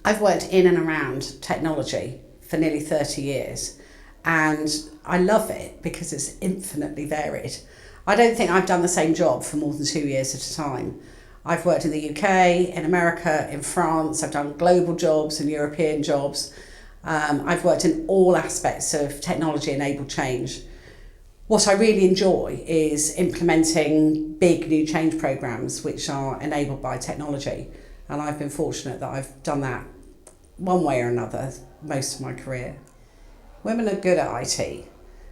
I've worked in and around technology for nearly 30 years, and I love it because it's infinitely varied. I don't think I've done the same job for more than 2 years at a time. I've worked in the UK, in America, in France. I've done global jobs and European jobs. I've worked in all aspects of technology-enabled change. What I really enjoy is implementing big new change programs which are enabled by technology. And I've been fortunate that I've done that one way or another most of my career. Women are good at IT.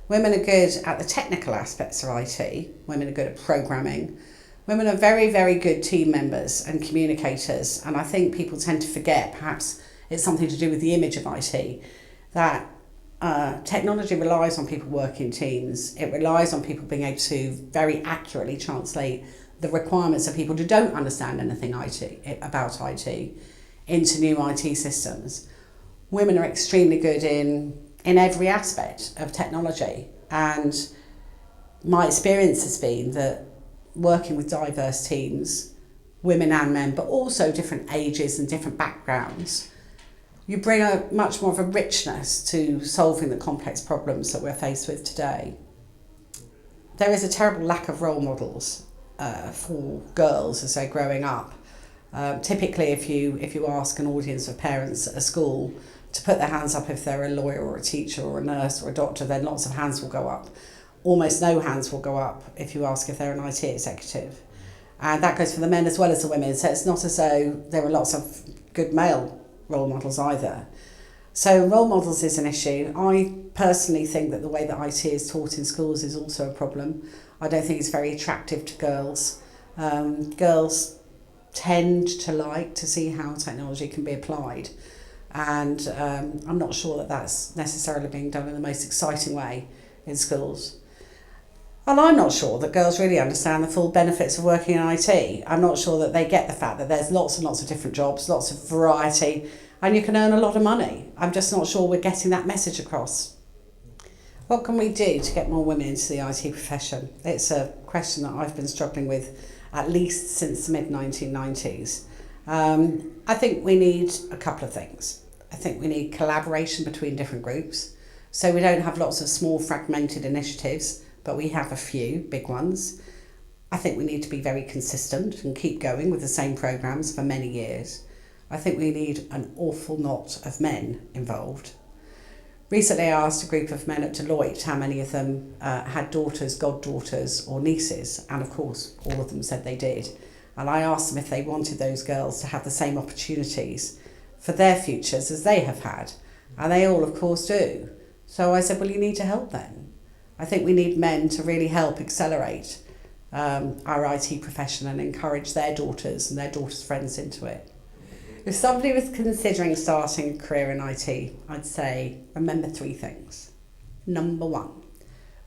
Women are good at the technical aspects of IT. Women are good at programming. Women are very, very good team members and communicators. And I think people tend to forget, perhaps it's something to do with the image of IT, that technology relies on people working in teams. It relies on people being able to very accurately translate the requirements of people who don't understand anything about IT into new IT systems. Women are extremely good in every aspect of technology, and my experience has been that working with diverse teams, women and men, but also different ages and different backgrounds, you bring a much more of a richness to solving the complex problems that we're faced with today. There is a terrible lack of role models for girls as they're growing up. Typically, if you ask an audience of parents at a school to put their hands up if they're a lawyer or a teacher or a nurse or a doctor, then lots of hands will go up. Almost no hands will go up if you ask if they're an IT executive. And that goes for the men as well as the women. So it's not as though there are lots of good male role models either. So role models is an issue. I personally think that the way that IT is taught in schools is also a problem. I don't think it's very attractive to girls. Girls tend to like to see how technology can be applied. And I'm not sure that that's necessarily being done in the most exciting way in schools. And I'm not sure that girls really understand the full benefits of working in IT. I'm not sure that they get the fact that there's lots and lots of different jobs, lots of variety, and you can earn a lot of money. I'm just not sure we're getting that message across. What can we do to get more women into the IT profession? It's a question that I've been struggling with at least since the mid-1990s. I think we need a couple of things. I think we need collaboration between different groups, so we don't have lots of small fragmented initiatives, but we have a few big ones. I think we need to be very consistent and keep going with the same programs for many years. I think we need an awful lot of men involved. Recently I asked a group of men at Deloitte how many of them had daughters, goddaughters or nieces, and of course all of them said they did. And I asked them if they wanted those girls to have the same opportunities for their futures as they have had, and they all of course do. So I said, well, you need to help them. I think we need men to really help accelerate our IT profession and encourage their daughters and their daughters' friends into it. If somebody was considering starting a career in IT, I'd say remember 3 things. Number 1,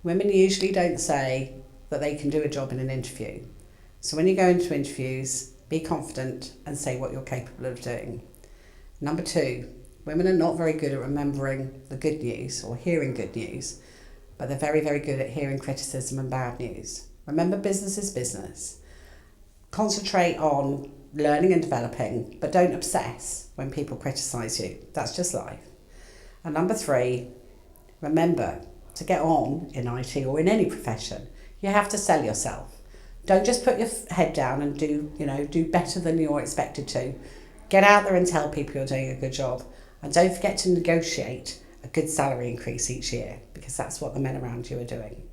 women usually don't say that they can do a job in an interview. So when you go into interviews, be confident and say what you're capable of doing. Number 2, women are not very good at remembering the good news or hearing good news, but they're very, very good at hearing criticism and bad news. Remember, business is business. Concentrate on learning and developing, but don't obsess when people criticise you. That's just life. And number 3, remember, to get on in IT or in any profession, you have to sell yourself. Don't just put your head down and do better than you're expected to. Get out there and tell people you're doing a good job. And don't forget to negotiate a good salary increase each year, because that's what the men around you are doing.